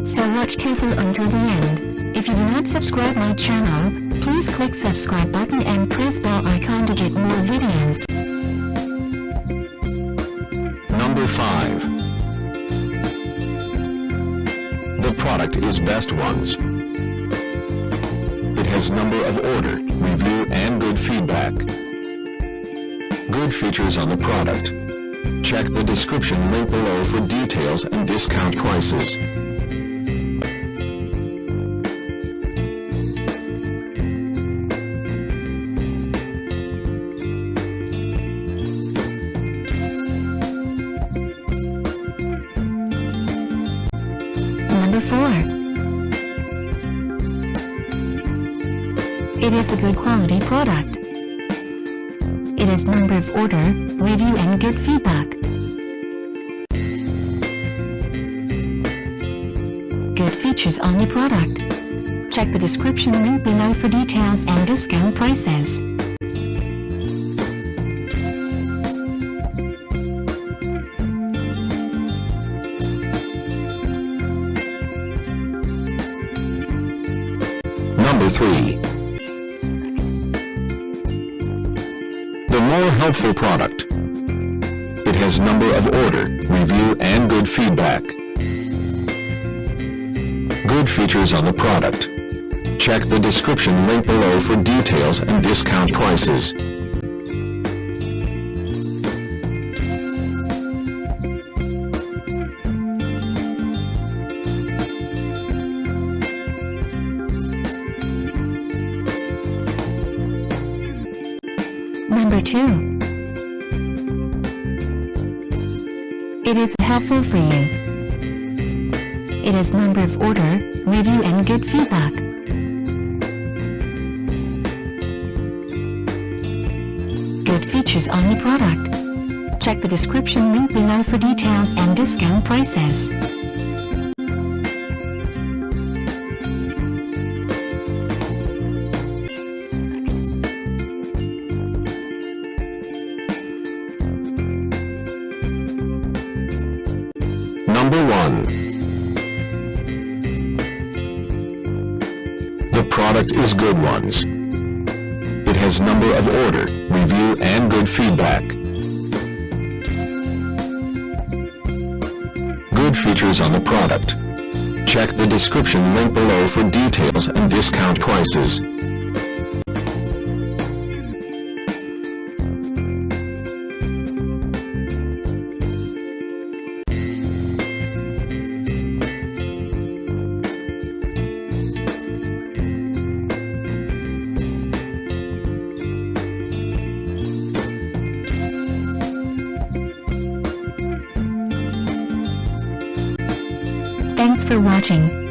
So watch careful until the end. If you do not subscribe my channel, please click subscribe button and press bell icon to get more videos. Number 5. The product is Best Ones. It has number of order, review and good feedback. Good features on the product. Check the description link below for details and discount prices. Number 4. It is a good quality product. It has number of order, review and good feedback. Good features on the product. Check the description link below for details and discount prices. Number 3. The more helpful product. It has number of order, review and good feedback. Good features on the product. Check the description link below for details and discount prices. Number 2. It is helpful for you. It has number of order, review and good feedback. Good features on the product. Check the description link below for details and discount prices. Number 1. The product is Good Ones. It has number of order, review and good feedback. Good features on the product. Check the description link below for details and discount prices. Thanks for watching.